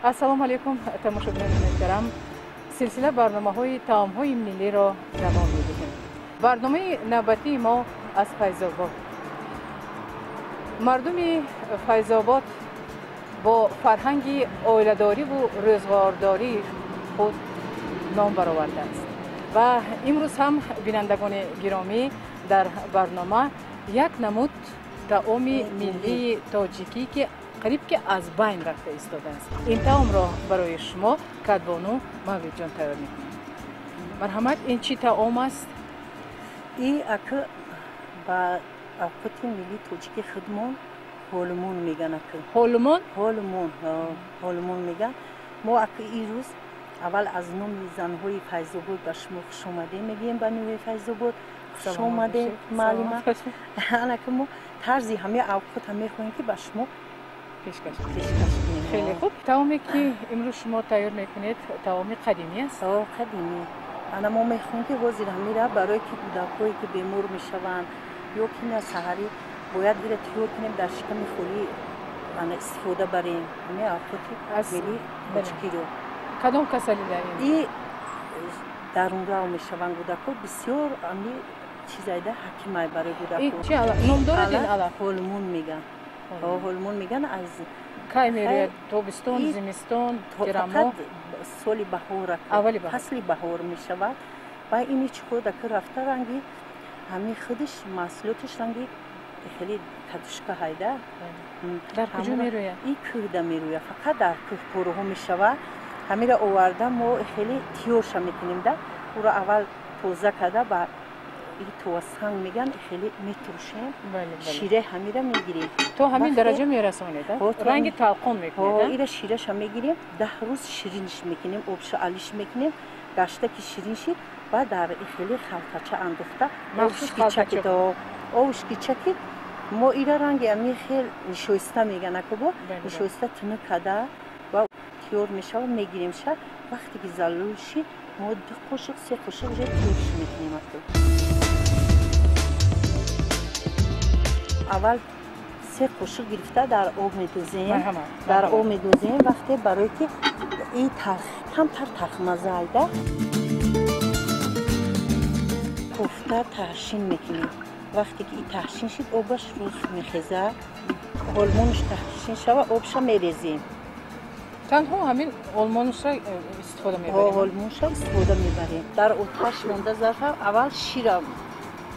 ассалому алайкум тамошобинони муҳтарам. Силсила барномаҳои таомҳои миллиро равон медиҳем. барномаи навбатии мо аз Файзобод. мардуми Файзобод бо фарҳанги оиладориву рӯзгордории худ ном баровардааст ва имрӯз ҳам бинандагони гиромӣ дар барнома як намуд таоми миллии тоҷикӣ ки қариб ки аз байн рафта истодааст. Ин таомро барои шумо Кадбону Мавлидҷон тайёр мекунем. марҳамат, ин чӣ таом аст? ин ака ба авқати милли тоҷики худмон ҳолумон меган. ака ҳолумон ҳолумон меган. мо ака ин рӯз аввал аз номи занҳои Файзобод ба шумо хушомаде мегӯем. ба нӯҳи Файзобод хушомаде. маълума анака мо тарзи ҳамаи авқат мехоҳем ки ба шумо пешкаш кунем. хеле хуб. таоме ки имрӯз шумо тайёр мекунед таоми қадимӣ аст? қадимӣ. ана мо мехоҳем ки ҳозир ҳамира барои ки кӯдакҳое ки бемор мешаванд ё ки на саҳарӣ бояд ира тайёр кунем дар шиками холӣ ана истифода барем. ҳамаи авқати милли тоҷикиро. кадом касалӣ дар ин? дарунрав мешаванд кӯдакҳо. бисёр ами чизайда ҳакимай барои кӯдакҳо. чӣ ном дорад ин алаф? ҳолумон меган. ҳолумон меган. аз кай мерояд? тобистон, зимистон, гирамоҳ? соли баҳор, фасли баҳор мешавад. ва ини чиход ака рафта ранги ҳамин худиш маҳсулотиш ранги хеле кадушка ҳайда. дар куҷо мерояд? ин кӯҳда мерояд. фақат дар кӯҳпорҳо мешавад. ҳамира оварда мо хеле тиёрша мекунем. да ӯро аввал тоза карда ба то санг меган хеле метуршем. шира ҳамира мегирем. то ҳамин дараҷа мерасонед? ранги талқон мекунед? ира шираша мегирем. 10 рӯз шириниш мекунем. обша алиш мекунем. гашта ки ширин шид ва дар хеле халтача андохта овушкичаки мо ира ранги ами хел нишоиста меган. акабо нишоиста тунук када ва тиёр мешава мегирем. ша вақте ки залул шид мо 2 қошиқ 3 қошиқ уже тиёрш мекунем. аввал 3 қошиқ гирифта дар об медозем. дар об медозем вақте барое ки ин камтар тархмаза айда кофта таҳшин мекунем. вақте ки ин таҳшин шид обаш рӯз мехезад. ҳолмонаш таҳшин шава обша мерезем. танҳо ҳамин олмонша истифода мебарем? ҳолмонша истифода мебарем. дар оташ монда зарфа аввал шира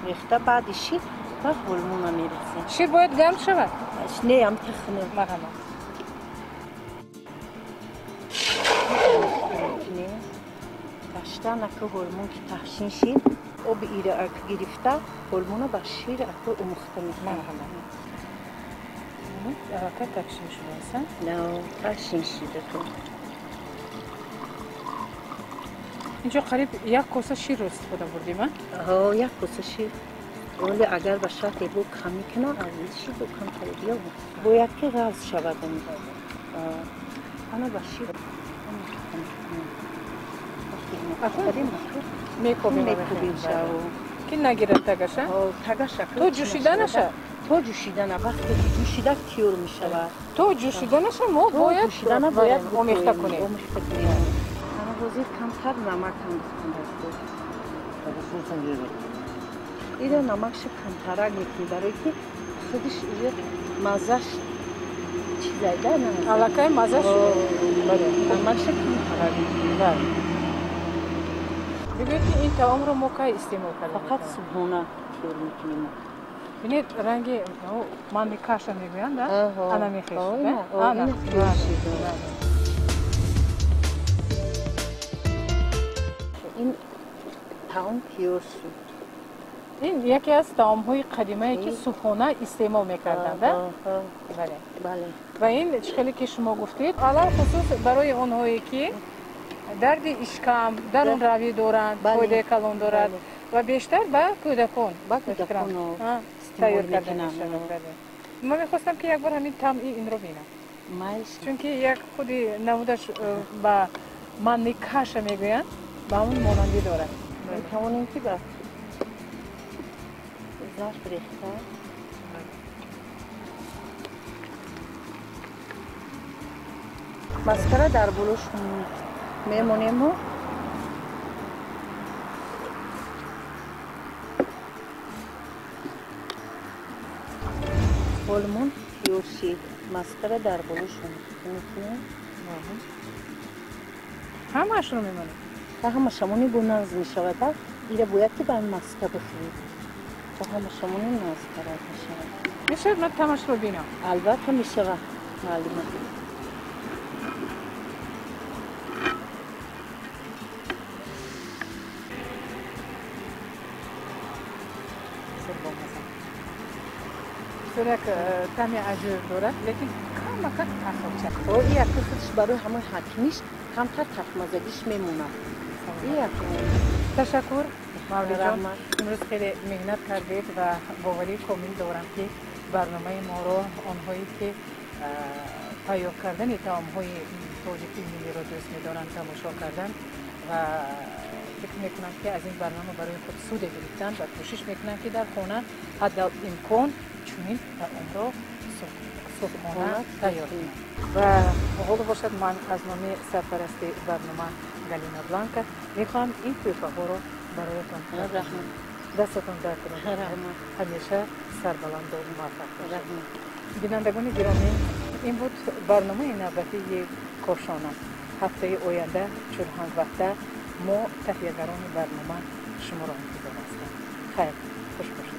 рехта баъди шир ба ҳолмона мерезем. шир бояд гарм шавад? не ам тахне. марҳамат. гаштан ака ҳолмон ки таҳшин шид оби ира ака гирифта ҳолмона ба шир ака омӯхта мекунем. ака такшин шудааст? такшин шида то. инҷо қариб 1 коса ширро истифода бурдем? 1 коса шир. ولی اگر به شرط بو کمی کنه ارزشی بو کم تریبیه باید که راز شود. انا باشی میکوبیم شو کی نگیرد تگشه؟ تگشه تو جوشیده نشه؟ تو جوشیده نه. وقتی جوشیده تیور میشود. تو جوشیده نشه ما باید آمیخته کنیم. انا حاضر کمتر نمک انداختم ایره نمکش کمترک میکنی برای که خودش ایره مزهش چیزایده نه. علاقه مزهش نمکش کمترک میکنی. بگوید که این طعام رو ما کی استعمال کردیم؟ فقط صبحانه تیار میکنیم. بینید رنگ ماندی کاشا میگویند؟ انا میخیش. انا این طعام تیار شد. این یکی از طعام‌های قدیمی که صبحانه استعمال می‌کردند. بله. و این خیلی که شما گفتید علاوه خصوص برای اونهایی که درد اشکام در اون روی دارند، پایده کلان دارد و بیشتر به کودکان تیار کرده می‌شود. من می‌خواستم که یک بار همین طعم این رو ببینم. چون که یک خودی نمودش با ماندی کاشا میگویند، با اون مانندی دارد. می‌توانیم که ظرف ریخته مسکره در بلوش میمونیم و هولمون یوشی مسکره در بلوش میکنیم همش رو میمونه تا همه شمونی بو ناز میشود ایره باید که باید مسکره بخورید تا همه شمونی مسکره میشود میشه من تماش رو بینم البته میشود معلومه سرک تمی عجور دارد لیکن کم مکت تخم او این اکی خودش برای همه حکمیش کمتر تخمزدیش میمونه این اکی تشکر مولوی جان رحمت. امروز خیلی مهنت کردید و باوری کامل دارم که برنامه ما رو آنهایی که تهیه کردن طعام‌های تاجیکی ملی را دوست می‌دارند تماشا کردن و فکر میکنم که از این برنامه برای خود سود گرفتن و کوشش میکنم که در خانه حد امکان چنین طعام را صبحانه تیار کنم و حال باشد من از نام سرپرست برنامه گالینا بلانکا میخوام این توفه ها را برایتان کنم دستتان درد کنم همیشه سربلند و موفق باشید بینندگان گرامی این بود برنامه نوبتی کاشانه هفته آینده چون هم وقته ما تهیه‌گران برنامه شما را انتظار هستم خیر خوش باشید